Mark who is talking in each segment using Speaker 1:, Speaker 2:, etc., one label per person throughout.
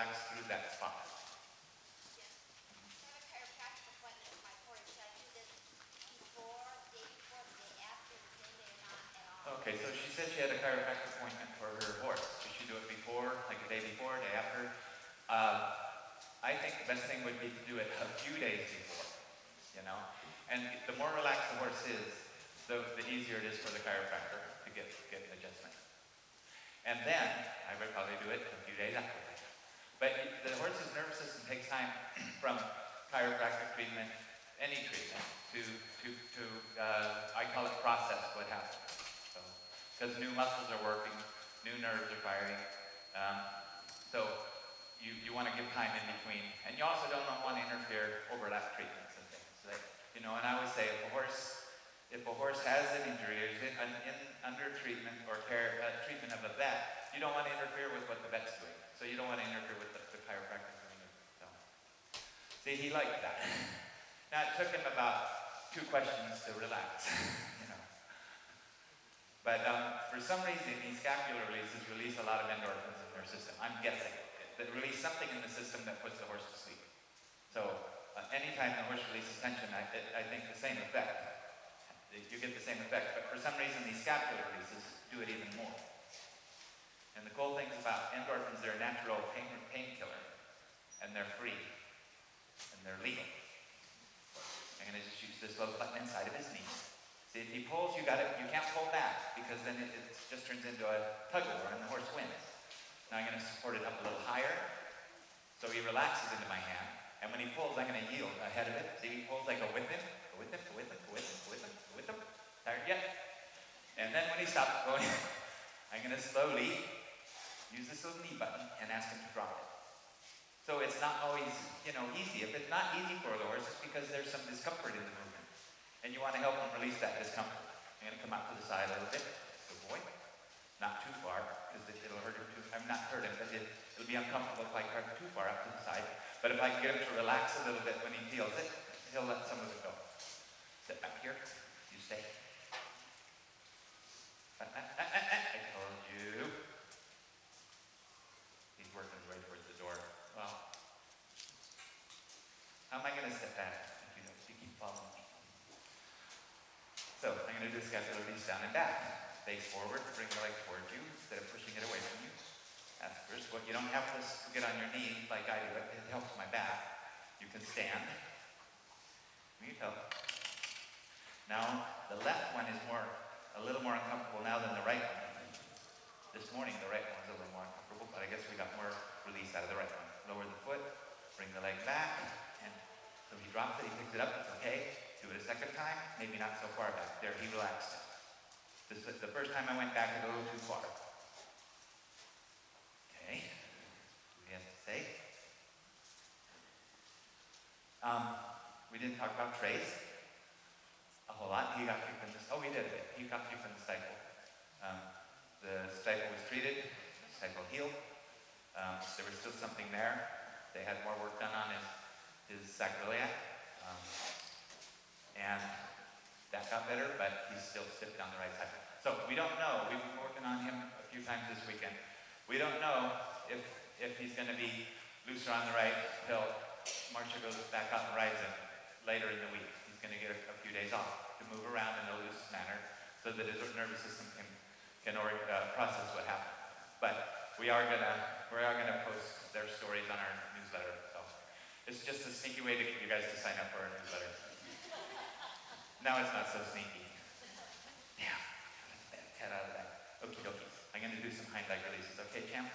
Speaker 1: relax through that spot. Okay, so she said she had a chiropractic appointment for her horse. Should she do it before, like the day before, day after? I think the best thing would be to do it a few days before, you know? And the more relaxed the horse is, the easier it is for the chiropractor to get an adjustment. And then, I would probably do it a few days after that. But the horse's nervous system takes time from chiropractic treatment, any treatment, to I call it process what happens. Because new muscles are working, new nerves are firing. So you want to give time in between. And you also don't want to interfere, overlap treatments and things. So that, you know, and I always say if a horse has an injury or is under treatment or care, treatment of a vet, you don't want to interfere with what the vet's doing. So you don't want to interfere with the chiropractor doing it. So. See, he liked that. Now it took him about 2 questions to relax, you know. But for some reason, these scapular releases release a lot of endorphins in their system. I'm guessing. They release something in the system that puts the horse to sleep. So anytime the horse releases tension, I think the same effect. You get the same effect, but for some reason these scapular releases do it even more. And the cool thing about endorphins, they're a natural painkiller, and they're free, and they're legal. I'm going to just use this little button inside of his knee. See, if he pulls, you can't pull back, because then it just turns into a tug of war and the horse wins. Now I'm going to support it up a little higher, so he relaxes into my hand, and when he pulls, I'm going to yield ahead of it. See, he pulls, I go with him, go with him, go with him, go with him, go with him, go with him. Tired yet? And then when he stops going, I'm going to slowly use this little knee button and ask him to drop it. So it's not always, you know, easy. If it's not easy for the horse, it's because there's some discomfort in the movement. And you want to help him release that discomfort. I'm going to come out to the side a little bit. Good boy. Not too far, because it'll hurt him too. I'm not hurt him, but it'll be uncomfortable if I cut too far up to the side. But if I can get him to relax a little bit when he feels it, he'll let some of it go. Sit back here. You stay. I told you. He's working his way towards the door. Well, how am I going to step back if you keep following me? So I'm going to do scapular release down and back. Face forward, bring the leg towards you instead of pushing it away from you. That's first. Well, you don't have to get on your knees like I do. It helps my back. You can stand. Mute up. Now, the left one is a little more uncomfortable now than the right one. This morning, the right one was a little more uncomfortable, but I guess we got more release out of the right one. Lower the foot, bring the leg back, and so he drops it, he picks it up, it's okay. Do it a second time, maybe not so far back. There, he relaxed it. The first time I went back a little too far. Okay, what do he have to say? We didn't talk about trace a whole lot. He got kicked in the, we did a bit. He got kicked in the stifle. The stifle was treated, the stifle healed. There was still something there. They had more work done on his sacroiliac. And that got better, but he's still stiff down the right side. So we don't know. We've been working on him a few times this weekend. We don't know if he's going to be looser on the right till Marcia goes back out and rides him later in the week. He's going to get a few days off to move around in a loose manner so that his nervous system can process what happened. But we are gonna post their stories on our newsletter. So it's just a sneaky way to get you guys to sign up for our newsletter. Now it's not so sneaky. Yeah, cat out of that. Okie dokie. I'm gonna do some hind leg releases. Okay, champ?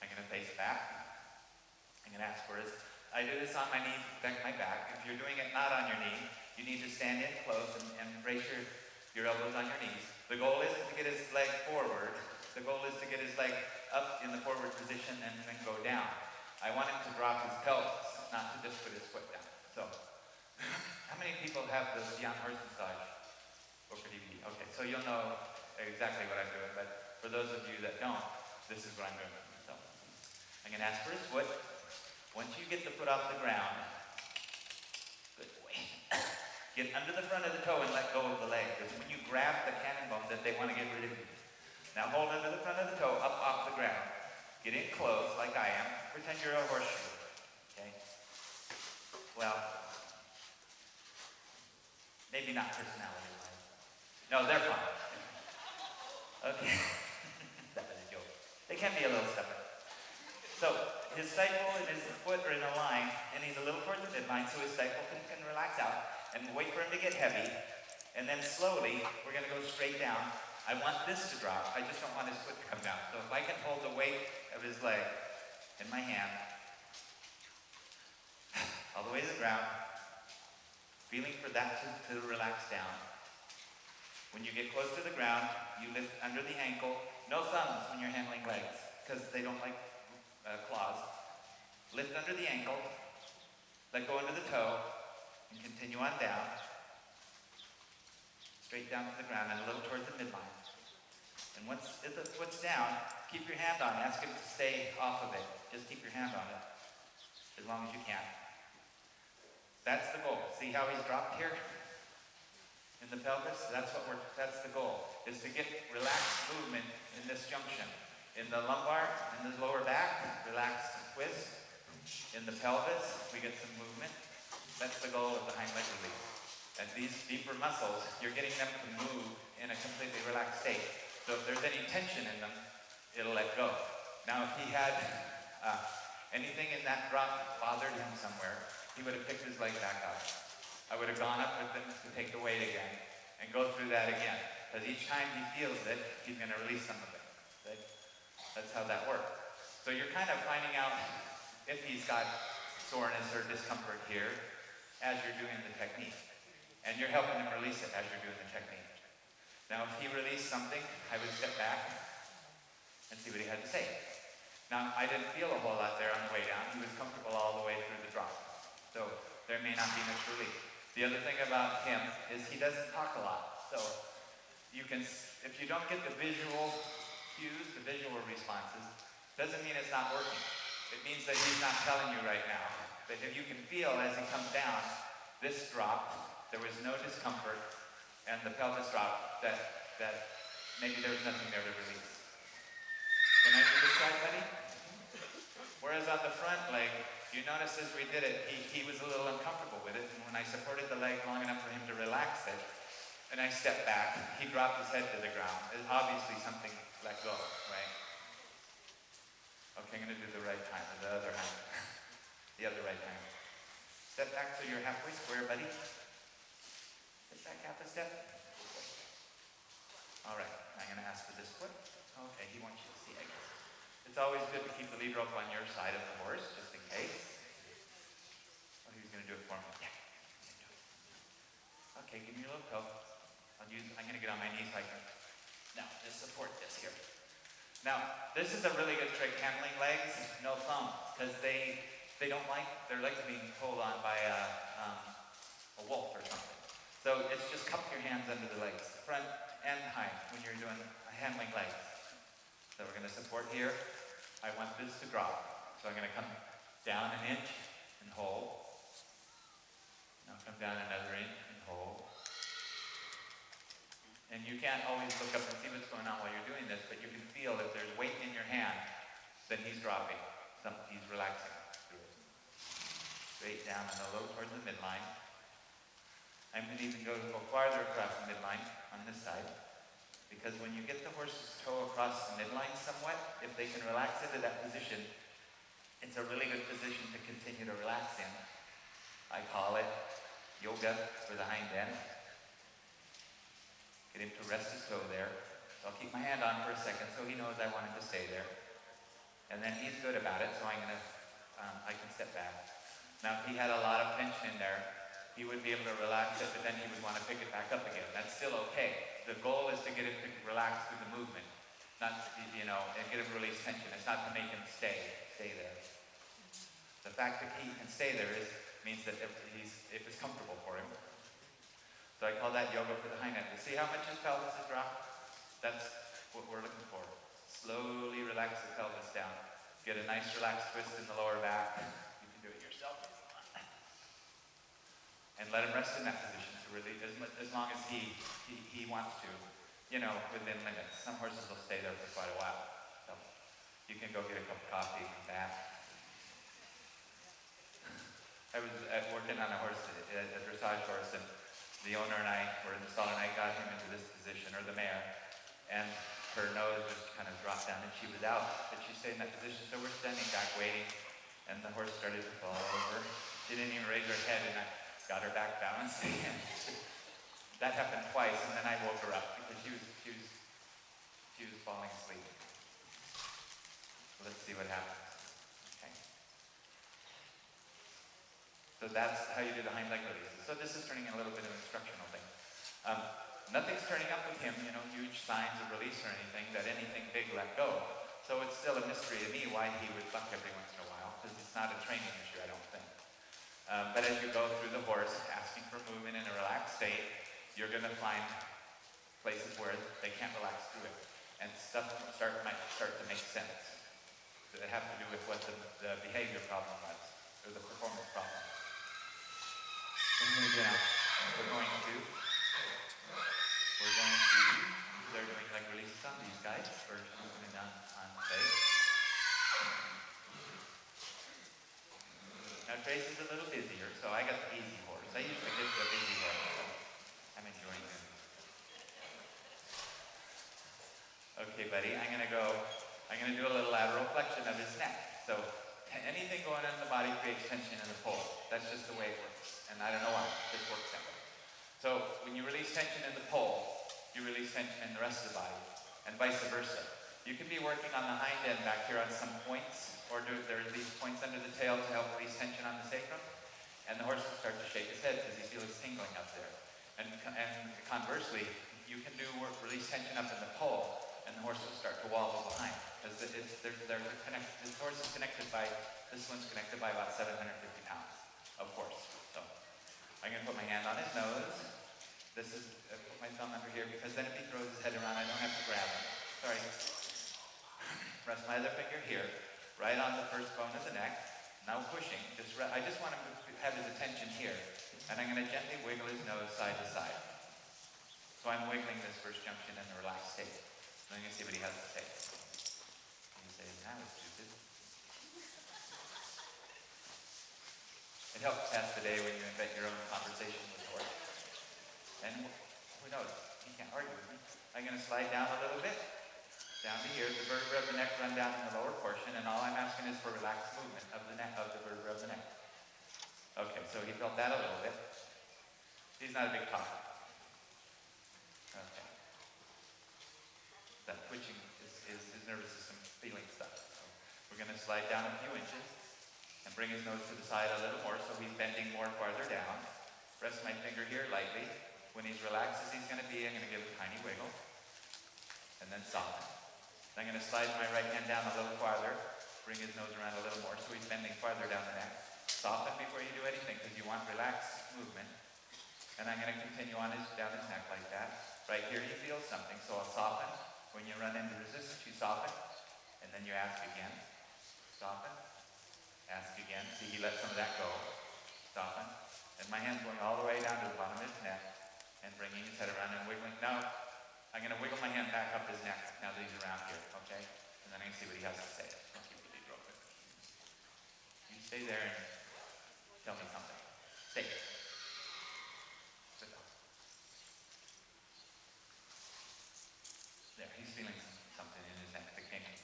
Speaker 1: I'm gonna face back. I'm gonna ask for his. I do this on my knee, protect my back. If you're doing it not on your knee, you need to stand in close and brace your elbows on your knees. The goal isn't to get his leg forward. The goal is to get his leg up in the forward position and then go down. I want him to drop his pelvis, not to just put his foot down. So, how many people have the Beyond Horse Massage over DVD? Okay, so you'll know exactly what I'm doing, but for those of you that don't, this is what I'm doing. So, I'm going to ask for his foot. Once you get the foot off the ground, good boy, get under the front of the toe and let go of the leg. Because when you grab the cannon bone that they want to get rid of you. Now hold under the front of the toe, up off the ground. Get in close like I am. Pretend you're a horseshoe. Okay? Well, maybe not personality-wise. No, they're fine. Okay. That was a joke. They can be a little stubborn. So his stifle and his foot are in a line, and he's a little towards the midline, so his stifle can relax out, and wait for him to get heavy. And then slowly, we're going to go straight down. I want this to drop. I just don't want his foot to come down. So if I can hold the weight of his leg in my hand, all the way to the ground, feeling for that to relax down. When you get close to the ground, you lift under the ankle. No thumbs when you're handling legs, because they don't like claws. Lift under the ankle, let go under the toe, and continue on down. Straight down to the ground and a little towards the midline. And once the foot's down, keep your hand on it. Ask him to stay off of it. Just keep your hand on it as long as you can. That's the goal. See how he's dropped here in the pelvis? That's the goal, is to get relaxed movement in this junction. In the lumbar, in the lower back, relax and twist. In the pelvis, we get some movement. That's the goal of the hind leg release. And these deeper muscles, you're getting them to move in a completely relaxed state. So if there's any tension in them, it'll let go. Now if he had anything in that drop bothered him somewhere, he would have picked his leg back up. I would have gone up with him to take the weight again and go through that again. Because each time he feels it, he's going to release some of it. Okay? That's how that works. So you're kind of finding out if he's got soreness or discomfort here as you're doing the technique. And you're helping him release it as you're doing the technique. Now if he released something, I would step back and see what he had to say. Now I didn't feel a whole lot there on the way down. He was comfortable all the way through the drop. So there may not be much relief. The other thing about him is he doesn't talk a lot. So you can, if you don't get the visual cues, the visual responses, doesn't mean it's not working. It means that he's not telling you right now. But if you can feel as he comes down, this dropped, there was no discomfort, and the pelvis dropped, that maybe there was nothing there to release. Can I do this side, buddy? Whereas on the front leg, you notice as we did it, he was a little uncomfortable with it, and when I supported the leg long enough for him to relax it, and I stepped back, he dropped his head to the ground. It's obviously something let go, right? Okay, I'm going to do the right time, the other hand. The other right hand. Step back so you're halfway square, buddy. Step back half a step. All right, I'm going to ask for this foot. Okay, he wants you to see, I guess. It's always good to keep the lead rope on your side of the horse, just in case. Oh, he's going to do it for me. Yeah. Okay, give me your little toe. I'm going to get on my knees like that. Now, just support this here. Now, this is a really good trick, handling legs, no thumbs, because they don't like their legs being pulled on by a wolf or something. So it's just cup your hands under the legs, front and behind, when you're doing handling legs. So we're going to support here. I want this to drop. So I'm going to come down an inch and hold. Now come down another inch and hold. And you can't always look up and see what's going on while you're doing this, but you can feel if there's weight in your hand, then he's dropping. He's relaxing through it. Straight down and low towards the midline. I'm going to even go farther across the midline on this side, because when you get the horse's toe across the midline somewhat, if they can relax into that position, it's a really good position to continue to relax in. I call it yoga for the hind end. Get him to rest his toe there. So I'll keep my hand on for a second so he knows I want him to stay there. And then he's good about it, so I can step back. Now if he had a lot of tension in there, he would be able to relax it, but then he would want to pick it back up again. That's still okay. The goal is to get him to relax through the movement, not, and get him to release tension. It's not to make him stay there. The fact that he can stay there means that if it's comfortable for him. So I call that yoga for the hind end. You see how much his pelvis has dropped? That's what we're looking for. Slowly relax the pelvis down. Get a nice relaxed twist in the lower back. You can do it yourself. And let him rest in that position to really, as long as he wants to, within limits. Some horses will stay there for quite a while. So You can go get a cup of coffee and come back. I was working on a horse, a dressage horse, and the owner and I were in the stall, and I got him into this position, or the mare, and her nose just kind of dropped down, and she was out, but she stayed in that position. So we're standing back waiting, and the horse started to fall over. She didn't even raise her head, and I got her back balanced again. That happened twice, and then I woke her up because she was falling asleep. So let's see what happens. Okay. So that's how you do the hind leg releases. So this is turning in a little bit of an instructional thing. Nothing's turning up with him, huge signs of release or anything, that anything big let go. So it's still a mystery to me why he would buck every once in a while, because it's not a training issue, I don't think. But as you go through the horse, asking for movement in a relaxed state, you're going to find places where they can't relax through it. And stuff might start to make sense. That have to do with what the behavior problem was, or the performance problem. We're going to they're doing like releases on these guys, or moving on Trace. Now Trace is a little busier, so I got the easy horse. I usually get the busy horse, so I'm enjoying him. Okay, buddy, I'm gonna do a little lateral flexion of his neck. So anything going on in the body creates tension in the pole. That's just the way it works. And I don't know why, it just works that way. So when you release tension in the pole, you release tension in the rest of the body, and vice versa. You can be working on the hind end back here on some points, or there are these points under the tail to help release tension on the sacrum, and the horse will start to shake his head because he feels tingling up there. And conversely, you can release tension up in the pole, and the horse will start to wobble behind. Because this horse is connected by, this one's connected by about 750 pounds of horse. So I'm going to put my hand on his nose. This is, put my thumb under here, because then if he throws his head around, I don't have to grab him. Sorry. Rest my other finger here, right on the first bone of the neck. Now pushing, I just want him to have his attention here. And I'm going to gently wiggle his nose side to side. So I'm wiggling this first junction in a relaxed state. So I'm going to see what he has to say. You say, that was stupid. It helps pass the day when you invent your own conversation with the horse. And who knows, he can't argue with me. I'm going to slide down a little bit, down to here. The vertebrae of the neck run down in the lower portion, and all I'm asking is for relaxed movement of the neck, of the vertebrae of the neck. Okay, so he felt that a little bit. He's not a big talker. Okay. That twitching is his nervous system feeling stuff. So we're going to slide down a few inches and bring his nose to the side a little more, so he's bending more farther down. Rest my finger here lightly. When he's relaxed as he's going to be, I'm going to give him a tiny wiggle. And then soften. Then I'm going to slide my right hand down a little farther, bring his nose around a little more, so he's bending farther down the neck. Soften before you do anything, because you want relaxed movement. And I'm going to continue on down his neck like that. Right here he feels something, so I'll soften. When you run into resistance, you soften. And then you ask again. Soften. Ask again. See, he let some of that go. Soften. And my hand's going all the way down to the bottom of his neck and bringing his head around and wiggling. Now, I'm going to wiggle my hand back up his neck now that he's around here, okay? And then I can see what he has to say. I'll keep it real quick. You stay there and tell me something. Stay. Sit down. There, he's feeling something in his neck, the kinking.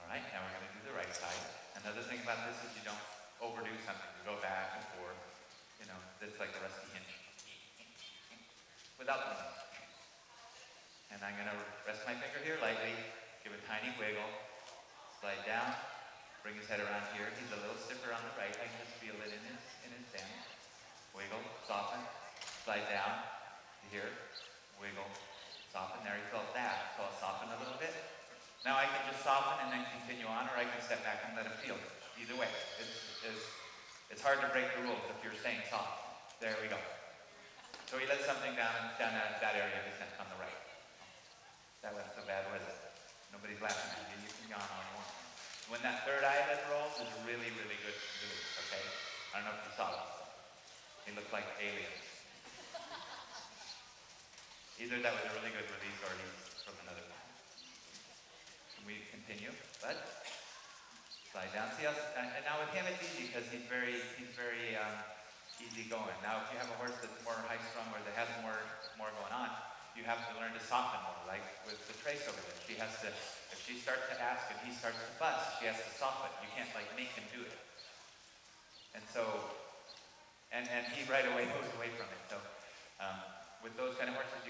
Speaker 1: All right, now we're going to do the right side. Another thing about this is you don't overdo something. You go back and forth. It's like a rusty hinge. Without the knees. And I'm going to rest my finger here lightly, give a tiny wiggle, slide down, bring his head around here. He's a little stiffer on the right. I can just feel it in his bend. Wiggle, soften, slide down to here, wiggle, soften. There, he felt that. So I'll soften a little bit. Now I can just soften and then continue on, or I can step back and let him feel it. Either way. It's hard to break the rules if you're staying soft. There we go. So he let something down at that area of his neck on the right. That wasn't so bad, was it? Nobody's laughing at you. You can yawn all you want. When that third eyelid rolls, is really, really good release, okay? I don't know if you saw it. He looked like aliens. Either that was a really good release or he's from another planet. We continue, but slide down. See how, and now with him it's easy because he's very easy going. Now if you have a horse that's more high strung or that has more going on, you have to learn to soften more. Like with the Trace over there, she has to, if she starts to ask and he starts to fuss, she has to soften. You can't like make him do it. And so, and he right away moves away from it. So with those kind of horses,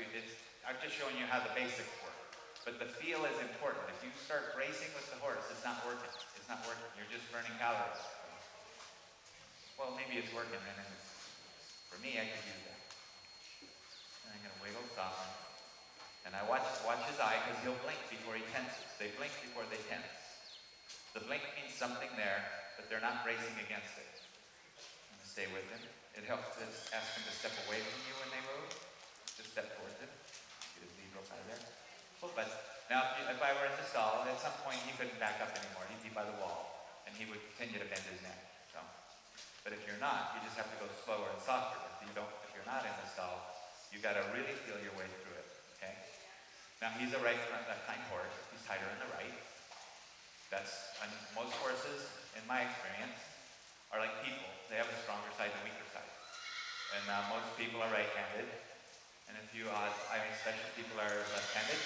Speaker 1: I'm just showing you how the basics work. But the feel is important. If you start racing with the horse, it's not working. It's not working. You're just burning calories. Well, maybe it's working, and then for me, I could use that. And I'm going to wiggle, soften. And I watch his eye, because he'll blink before he tenses. They blink before they tense. The blink means something there, but they're not racing against it. I'm going to stay with him. It helps to ask him to step away from you when they move. Just step towards him. Get his lead rope out of there. But now, if I were in the stall, at some point he couldn't back up anymore. He'd be by the wall, and he would continue to bend his neck. So, but if you're not, you just have to go slower and softer. If you're not in the stall, you got to really feel your way through it. Okay. Now he's a right front left hind horse. He's tighter on the right. Most horses, in my experience, are like people. They have a stronger side and a weaker side. And most people are right-handed, and a few odd, special people are left-handed.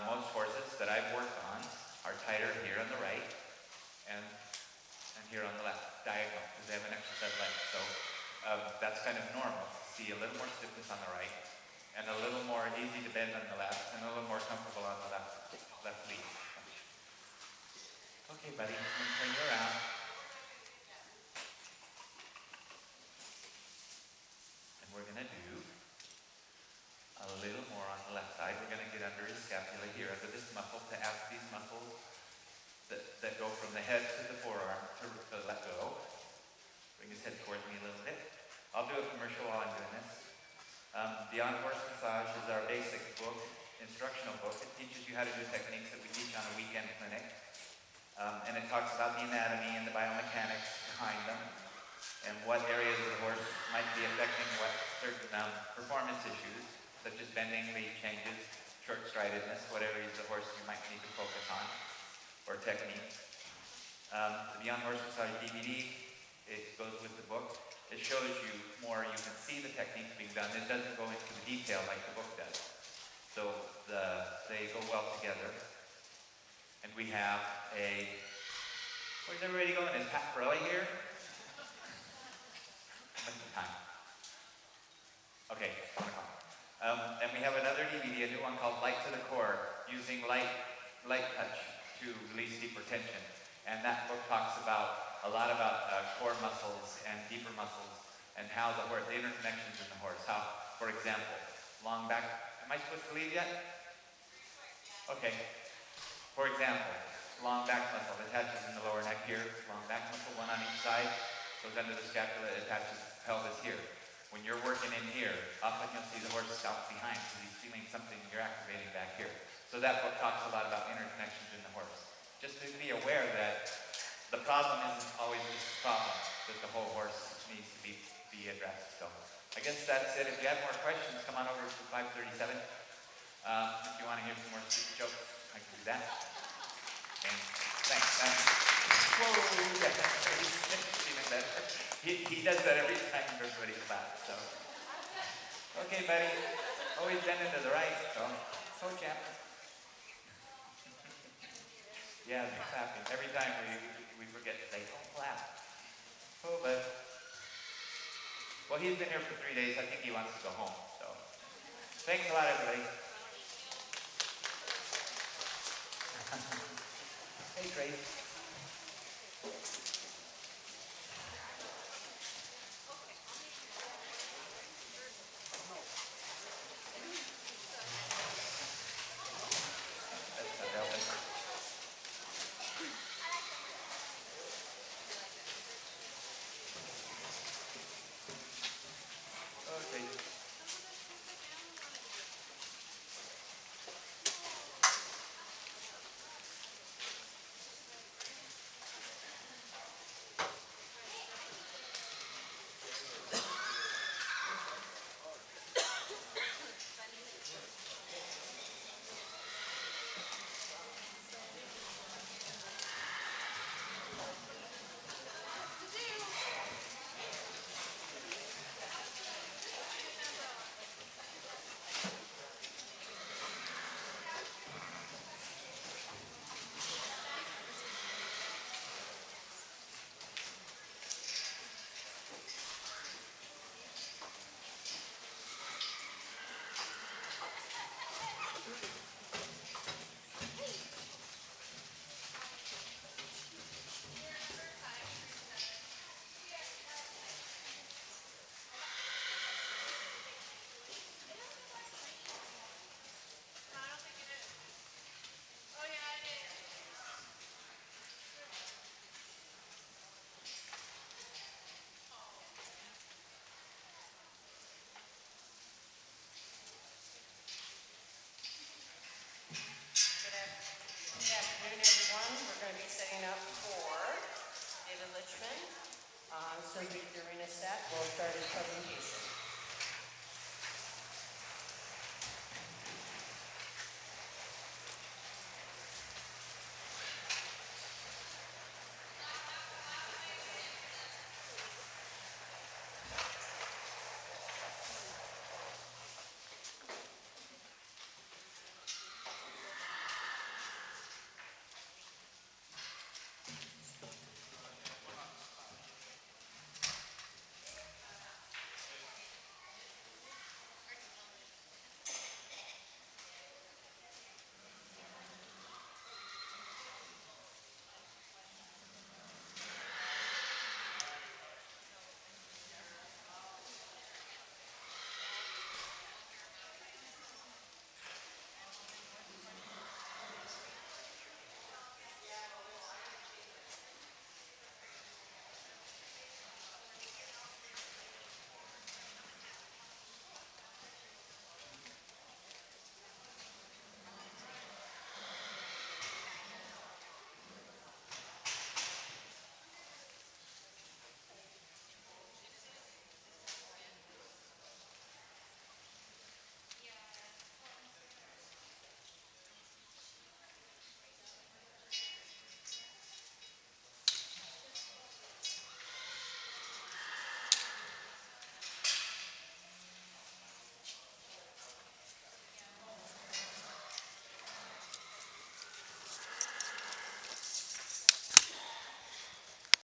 Speaker 1: Most horses that I've worked on are tighter here on the right and here on the left, diagonal, because they have an extra set of legs. So that's kind of normal. See a little more stiffness on the right and a little more easy to bend on the left and a little more comfortable on the left lead. Okay, buddy, I'm going to turn you around. And we're going to do a little more on the left side. We're going to get under his scapula here, under this muscle, to ask these muscles that go from the head to the forearm to let go. Bring his head towards me a little bit. I'll do a commercial while I'm doing this. Beyond Horse Massage is our basic book, instructional book. It teaches you how to do techniques that we teach on a weekend clinic. And it talks about the anatomy and the biomechanics behind them and what areas of the horse might be affecting what certain performance issues, such as bending, lead changes, short-stridedness, what areas of the horse you might need to focus on, or techniques. The Beyond Horse Massage DVD, it goes with the book. It shows you more, you can see the techniques being done. It doesn't go into the detail like the book does. So they go well together. And we have where's everybody going? Is Pat Burley here? What's the time? Okay, 1 o'clock. And we have another DVD, a new one called Light to the Core, using light touch to release deeper tension. And that book talks a lot about core muscles and deeper muscles and how the interconnections in the horse. How, for example, long back, am I supposed to leave yet? Okay. For example, long back muscle attaches in the lower neck here, long back muscle, one on each side, goes under the scapula, attaches the pelvis here. When you're working in here, often you'll see the horse stop behind because he's feeling something you're activating back here. So that book talks a lot about interconnections in the horse. Just to be aware that the problem isn't always just the problem, that the whole horse needs to be addressed. So I guess that's it. If you have more questions, come on over to 537. If you want to hear some more stupid jokes, I can do that. And thanks. Whoa, yeah, even better. He does that every time everybody claps. So, okay, buddy. Always bending to the right. So champ. Yeah, they're clapping. Every time we forget to say, don't clap. Oh, but well, he's been here for 3 days. I think he wants to go home. So, thanks a lot, everybody. Hey, Grace.
Speaker 2: Lichman. So Victor Renasek will start his presentation.